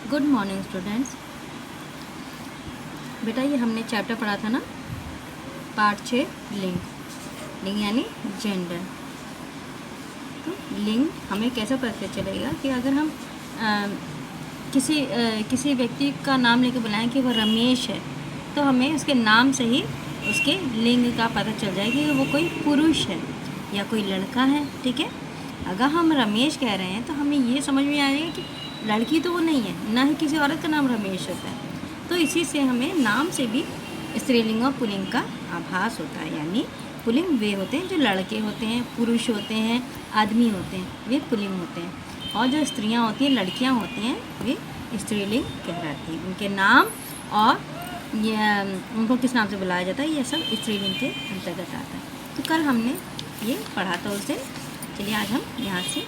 Good morning students. बेटा ये हमने चैप्टर पढ़ा था ना, पार्ट 6 लिंग। लिंग यानी जेंडर। तो लिंग हमें कैसे पता चलेगा कि अगर हम किसी व्यक्ति का नाम लेके बुलाएं कि वो रमेश है, तो हमें उसके नाम से ही उसके लिंग का पता चल जाएगा कि वो कोई पुरुष है या कोई लड़का है। ठीक है, अगर हम रमेश कह रहे हैं तो हमें ये समझ में आएगा कि लड़की तो वो नहीं है, ना ही किसी औरत का नाम रमेश होता है। तो इसी से हमें नाम से भी स्त्रीलिंग और पुल्लिंग का आभास होता है। यानी पुल्लिंग वे होते हैं जो लड़के होते हैं, पुरुष होते हैं, आदमी होते हैं, वे पुल्लिंग होते हैं। और जो स्त्रियां होती हैं, लड़कियां होती हैं, वे स्त्रीलिंग कहलाती हैं। उनके नाम और ये उनको किस नाम से बुलाया जाता है, ये सब स्त्रीलिंग के अंतर्गत आता है। तो कल हमने ये पढ़ा था उस दिन। चलिए आज हम यहाँ से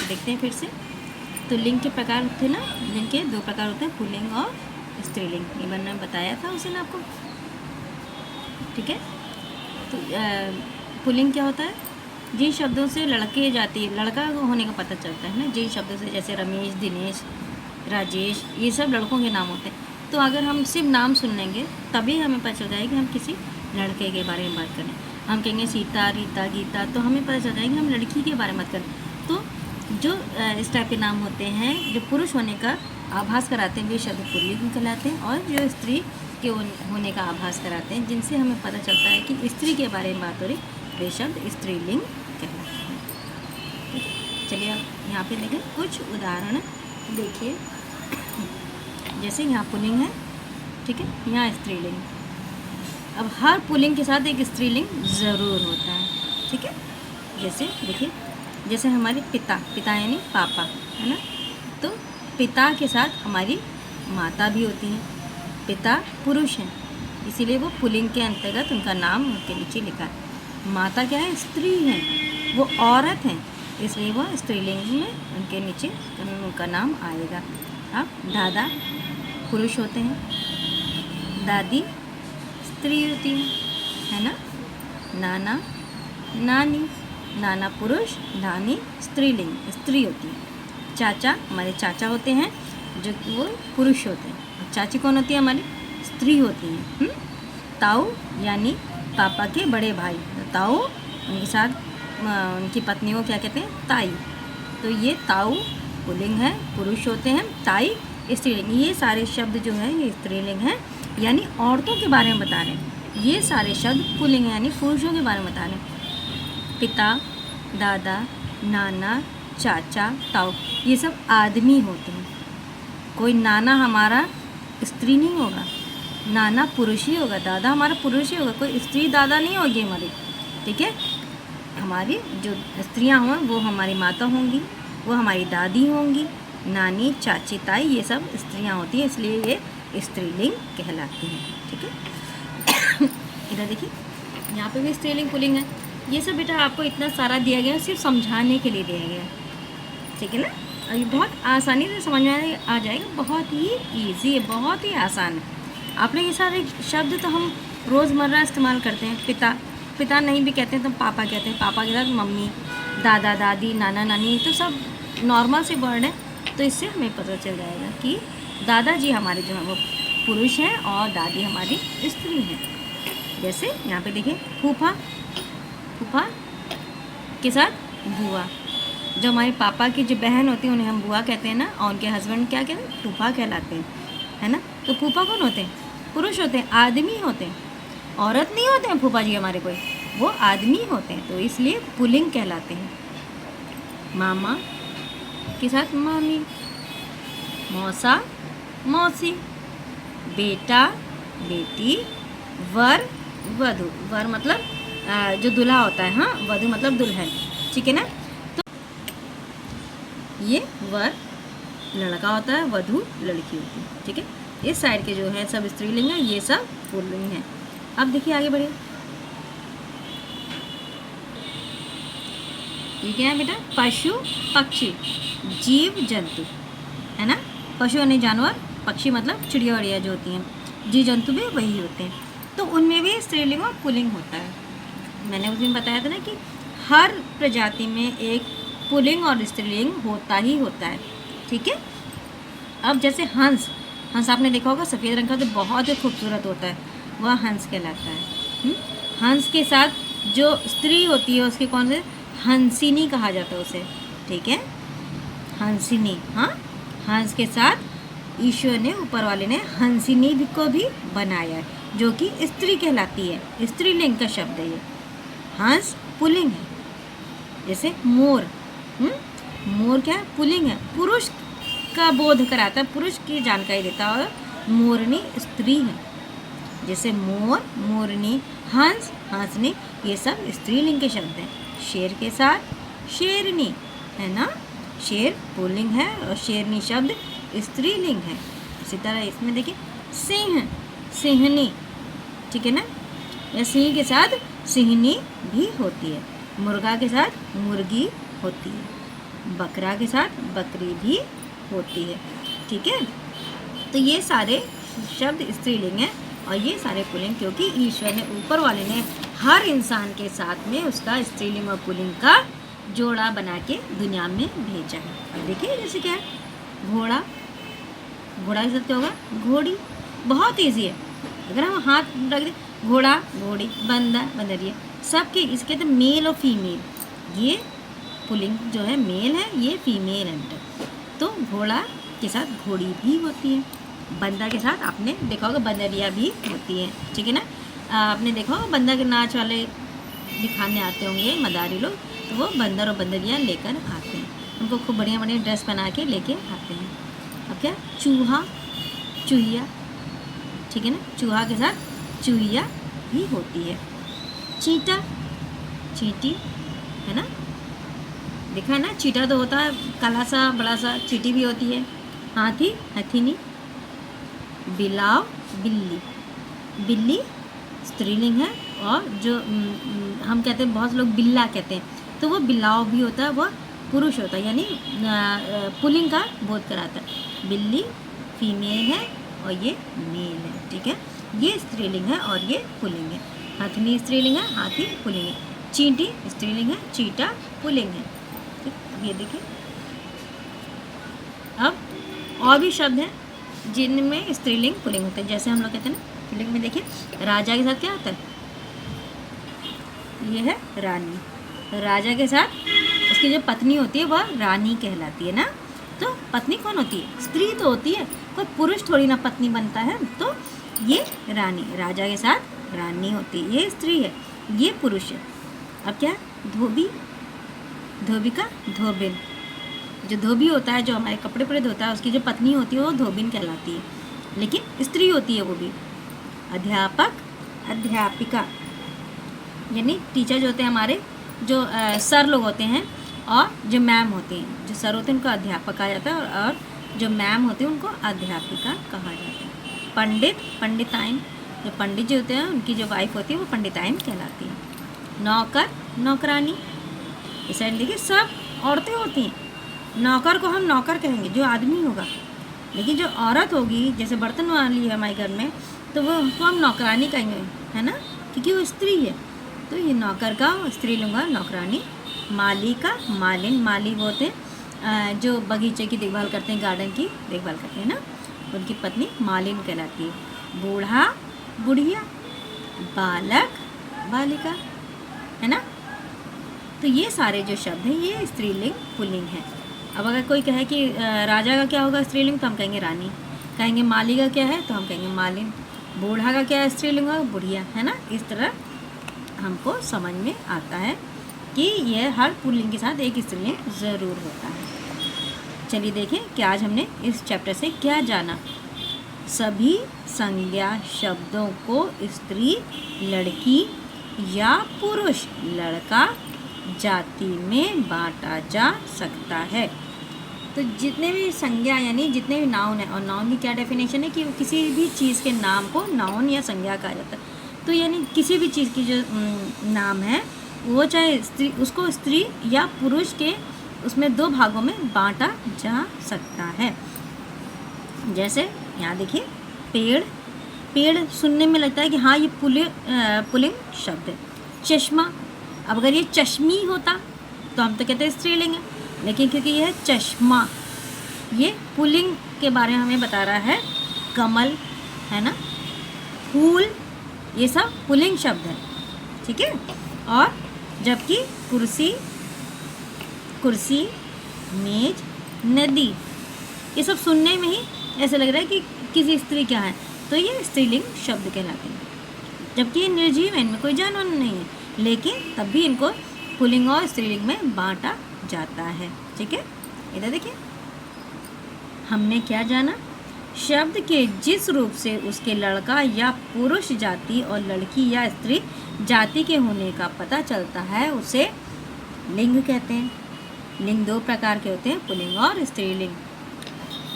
देखते हैं फिर से। तो लिंग के प्रकार थे ना, लिंग के 2 प्रकार होते हैं, पुल्लिंग और स्त्रीलिंग। ये मैंने बताया था उस दिन आपको। ठीक है, तो पुल्लिंग क्या होता है? जिन शब्दों से लड़के जाति लड़का होने का पता चलता है ना, जिन शब्दों से, जैसे रमेश, दिनेश, राजेश, ये सब लड़कों के नाम होते हैं। तो अगर हम सिर्फ नाम सुन लेंगे तभी हमें पता चल जाएगा कि हम किसी लड़के के बारे में बात करें। हम कहेंगे सीता, रीता, गीता, तो हमें पता चल जाएगा कि हम लड़की के बारे में बात करें। तो जो इस टाइप के नाम होते हैं जो पुरुष होने का आभास कराते हैं, वे शब्द पुल्लिंग कहलाते हैं। और जो स्त्री के होने का आभास कराते हैं, जिनसे हमें पता चलता है कि स्त्री के बारे में बात हो रही, वे शब्द स्त्रीलिंग कहलाते हैं। ठीक है, चलिए अब यहाँ पे देखें कुछ उदाहरण देखिए। जैसे यहाँ पुल्लिंग है, ठीक है, यहाँ स्त्रीलिंग। अब हर पुल्लिंग के साथ एक स्त्रीलिंग ज़रूर होता है। ठीक है, जैसे देखिए, जैसे हमारे पिता यानी पापा, है ना, तो पिता के साथ हमारी माता भी होती हैं। पिता पुरुष हैं, इसीलिए वो पुल्लिंग के अंतर्गत उनका नाम उनके नीचे लिखा है। माता क्या है? स्त्री हैं, वो औरत हैं, इसलिए वो स्त्रीलिंग में उनके नीचे उनका नाम आएगा। अब दादा पुरुष होते हैं, दादी स्त्री होती है ना, नाना, नानी, नाना पुरुष, नानी स्त्रीलिंग, स्त्री होती है। चाचा हमारे चाचा होते हैं जो कि वो पुरुष होते हैं, और चाची कौन होती है? हमारी स्त्री होती हैं। ताऊ यानी पापा के बड़े भाई, तो ताऊ, उनके साथ उनकी पत्नियों को क्या कहते हैं? ताई। तो ये ताऊ पुल्लिंग है, पुरुष होते हैं, ताई स्त्रीलिंग। ये सारे शब्द जो है ये स्त्रीलिंग हैं, यानी औरतों के बारे में बता रहे हैं। ये सारे शब्द पुल्लिंग है, यानी पुरुषों के बारे में बता रहे हैं। पिता, दादा, नाना, चाचा, ताऊ, ये सब आदमी होते हैं। कोई नाना हमारा स्त्री नहीं होगा, नाना पुरुष ही होगा, दादा हमारा पुरुष ही होगा, कोई स्त्री दादा नहीं होगी हमारी। ठीक है, हमारी जो स्त्रियां हों वो हमारी माता होंगी, वो हमारी दादी होंगी, नानी, चाची, ताई, ये सब स्त्रियां होती हैं, इसलिए ये स्त्रीलिंग कहलाती हैं। ठीक है, इधर देखिए, यहाँ पे भी स्त्रीलिंग पुल्लिंग है। ये सब बेटा आपको इतना सारा दिया गया सिर्फ समझाने के लिए दिया गया। ठीक है ना, और ये बहुत आसानी से समझ में आ जाएगा, बहुत ही ईजी है, बहुत ही आसान है। आपने ये सारे शब्द तो हम रोज़मर्रा इस्तेमाल करते हैं। पिता नहीं भी कहते हैं तो पापा कहते हैं, पापा के साथ मम्मी, दादा, दादी, नाना, नानी, तो सब नॉर्मल से वर्ड है। तो इससे हमें पता चल जाएगा कि दादाजी हमारे जो हैं वो पुरुष हैं और दादी हमारी स्त्री हैं। जैसे यहाँ पे देखिए, फूफा के साथ बुआ। जो हमारे पापा की जो बहन होती है उन्हें हम बुआ कहते हैं ना, और उनके हस्बैंड क्या कहते हैं? फूफा कहलाते हैं, है ना। तो फूफा कौन होते हैं? पुरुष होते हैं, आदमी होते हैं, औरत नहीं होते हैं फूफा जी हमारे कोई, वो आदमी होते हैं, तो इसलिए पुल्लिंग कहलाते हैं। मामा के साथ मामी, मौसा, मौसी, बेटा, बेटी, वर, वधू। वर मतलब जो दूल्हा होता है, हाँ, वधू मतलब दुल्हन। ठीक है ना, तो ये वर लड़का होता है, वधू लड़की होती है। ठीक है, इस साइड के जो है सब स्त्रीलिंग है, ये सब पुल्लिंग है। अब देखिए आगे बढ़िए, ये क्या है बेटा? पशु, पक्षी, जीव जंतु, है ना। पशु यानी जानवर, पक्षी मतलब चिड़िया वड़िया जो होती हैं, जीव जंतु भी वही होते हैं। तो उनमें भी स्त्रीलिंग और पुल्लिंग होता है। मैंने उस दिन बताया था ना कि हर प्रजाति में एक पुल्लिंग और स्त्रीलिंग होता ही होता है। ठीक है, अब जैसे हंस, हंस आपने देखा होगा सफ़ेद रंग का, तो बहुत ही खूबसूरत होता है, वह हंस कहलाता है। हंस के साथ जो स्त्री होती है उसके कौन से, हंसिनी कहा जाता है उसे, ठीक है, हंसिनी। हाँ, हंस के साथ ईश्वर ने, ऊपर वाले ने हंसिनी को भी बनाया है, जो कि स्त्री कहलाती है, स्त्रीलिंग का शब्द है ये। हंस पुल्लिंग है, जैसे मोर, मोर क्या है, पुल्लिंग है, पुरुष का बोध कराता है, पुरुष की जानकारी देता है। मोरनी स्त्री है, जैसे मोर, मोरनी, हंस, हंसनी, ये सब स्त्रीलिंग के शब्द हैं। शेर के साथ शेरनी है ना, शेर पुल्लिंग है और शेरनी शब्द स्त्रीलिंग है। इसी तरह इसमें देखिए सिंह, सिंहनी, ठीक है ना, या सिंह के साथ सिंहनी भी होती है। मुर्गा के साथ मुर्गी होती है, बकरा के साथ बकरी भी होती है, ठीक है। तो ये सारे शब्द स्त्रीलिंग हैं और ये सारे पुल्लिंग, क्योंकि ईश्वर ने, ऊपर वाले ने हर इंसान के साथ में उसका स्त्रीलिंग और पुल्लिंग का जोड़ा बना के दुनिया में भेजा है। अब देखिए जैसे क्या है, घोड़ा, घोड़ा के साथ क्या होगा, घोड़ी, बहुत ईजी है। अगर हम हाथ रख दें, घोड़ा, घोड़ी, बंदा, बंदरिया, सबके इसके तो मेल और फीमेल, ये पुल्लिंग जो है मेल है, ये फीमेल है। तो घोड़ा के साथ घोड़ी भी होती है, बंदा के साथ आपने देखा होगा बंदरिया भी होती है, ठीक है ना। आपने देखा होगा बंदा के नाच वाले दिखाने आते होंगे मदारी लोग, तो वो बंदर और बंदरिया लेकर आते हैं, उनको खूब बढ़िया बढ़िया ड्रेस बना के लेके आते हैं। अब क्या, चूहा, चूहिया, ठीक है ना, चूहा के साथ चूहिया भी होती है। चींटा, चींटी, है ना, देखा है ना, चींटा तो होता है काला सा बड़ा सा, चींटी भी होती है। हाथी, हथिनी, बिलाव, बिल्ली, बिल्ली स्त्रीलिंग है, और जो हम कहते हैं, बहुत लोग बिल्ला कहते हैं, तो वो बिलाव भी होता है, वह पुरुष होता है, यानी पुल्लिंग का बोध कराता है। बिल्ली फीमेल है और ये मेल है, ठीक है, ये स्त्रीलिंग है और ये पुल्लिंग है। हथनी स्त्रीलिंग है, हाथी पुल्लिंग है। चींटी स्त्रीलिंग है, चींटा पुल्लिंग है, ठीक। अब ये देखिए, अब और भी शब्द हैं जिनमें स्त्रीलिंग पुल्लिंग होते हैं, जैसे हम लोग कहते हैं ना, पुल्लिंग में देखिए राजा के साथ क्या होता है, ये है रानी, राजा के साथ उसकी जो पत्नी होती है वह रानी कहलाती है ना। तो पत्नी कौन होती है, स्त्री तो होती है, कोई पुरुष थोड़ी ना पत्नी बनता है, तो ये रानी, राजा के साथ रानी होती है, ये स्त्री है, ये पुरुष है। अब क्या है, धोबी, धोबी का धोबिन, जो धोबी होता है, जो हमारे कपड़े पड़े धोता है, उसकी जो पत्नी होती है वो धोबिन कहलाती है, लेकिन स्त्री होती है वो भी। अध्यापक, अध्यापिका, यानी टीचर जो होते हैं हमारे, जो सर लोग होते हैं, और जो मैम होते हैं, जो सर होते हैं उनको अध्यापक कहा जाता है, और जो मैम होते हैं उनको अध्यापिका कहा जाता है। पंडित, पंडिताइन, जो पंडित जो होते हैं उनकी जो वाइफ होती है वो पंडिताइन कहलाती है। नौकर, नौकरानी, इस साइड देखिए सब औरतें होती हैं। नौकर को हम नौकर कहेंगे जो आदमी होगा, लेकिन जो औरत होगी, जैसे बर्तन वाली है हमारे घर में, तो वो उसको हम नौकरानी कहेंगे, है ना, क्योंकि वो स्त्री है। तो ये नौकर का स्त्रीलिंग है नौकरानी। माली का मालिन, माली वो होते हैं जो बगीचे की देखभाल करते हैं, गार्डन की देखभाल करते हैं ना, उनकी पत्नी मालिन कहलाती है। बूढ़ा, बुढ़िया, बालक, बालिका, है ना। तो ये सारे जो शब्द हैं ये स्त्रीलिंग पुल्लिंग है। अब अगर कोई कहे कि राजा का क्या होगा स्त्रीलिंग, तो हम कहेंगे रानी, कहेंगे माली का क्या है तो हम कहेंगे मालिन, बूढ़ा का क्या स्त्रीलिंग होगा, बुढ़िया, है ना। इस तरह हमको समझ में आता है कि यह हर पुल्लिंग के साथ एक स्त्रीलिंग ज़रूर होता है। चलिए देखें कि आज हमने इस चैप्टर से क्या जाना। सभी संज्ञा शब्दों को स्त्री, लड़की या पुरुष, लड़का, जाति में बांटा जा सकता है। तो जितने भी संज्ञा यानी जितने भी नाउन है, और नाउन की क्या डेफिनेशन है कि किसी भी चीज़ के नाम को नाउन या संज्ञा कहा जाता है। तो यानी किसी भी चीज़ की जो नाम है वो चाहे स्त्री, उसको स्त्री या पुरुष के उसमें दो भागों में बांटा जा सकता है। जैसे यहाँ देखिए पेड़, पेड़ सुनने में लगता है कि हाँ ये पुल्लिंग शब्द है। चश्मा, अब अगर ये चश्मी होता तो हम तो कहते हैं स्त्रीलिंग है, लेकिन क्योंकि यह है चश्मा, ये पुल्लिंग के बारे में हमें बता रहा है। कमल है ना, फूल, ये सब पुल्लिंग शब्द है, ठीक है। और जबकि कुर्सी, कुर्सी, मेज, नदी, ये सब सुनने में ही ऐसा लग रहा है कि किसी स्त्री क्या है, तो ये स्त्रीलिंग शब्द कहलाते हैं। जबकि ये निर्जीव है, इनमें कोई जानवर नहीं है, लेकिन तब भी इनको पुल्लिंग और स्त्रीलिंग में बांटा जाता है, ठीक है। इधर देखिए, हमने क्या जाना, शब्द के जिस रूप से उसके लड़का या पुरुष जाति और लड़की या स्त्री जाति के होने का पता चलता है उसे लिंग कहते हैं। लिंग दो प्रकार के होते हैं, पुल्लिंग और स्त्रीलिंग।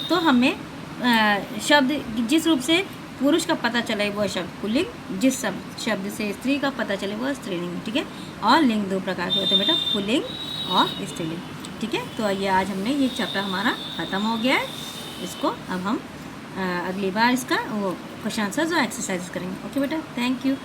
तो हमें शब्द जिस रूप से पुरुष का पता चले वो शब्द पुल्लिंग, जिस शब्द से स्त्री का पता चले वो स्त्रीलिंग, ठीक है। और लिंग दो प्रकार के होते हैं बेटा, पुल्लिंग और स्त्रीलिंग, ठीक है। तो ये आज हमने ये चैप्टर हमारा ख़त्म हो गया है। इसको अब हम अगली बार इसका वो क्वेश्चन आंसर्स और एक्सरसाइज करेंगे। ओके बेटा, थैंक यू।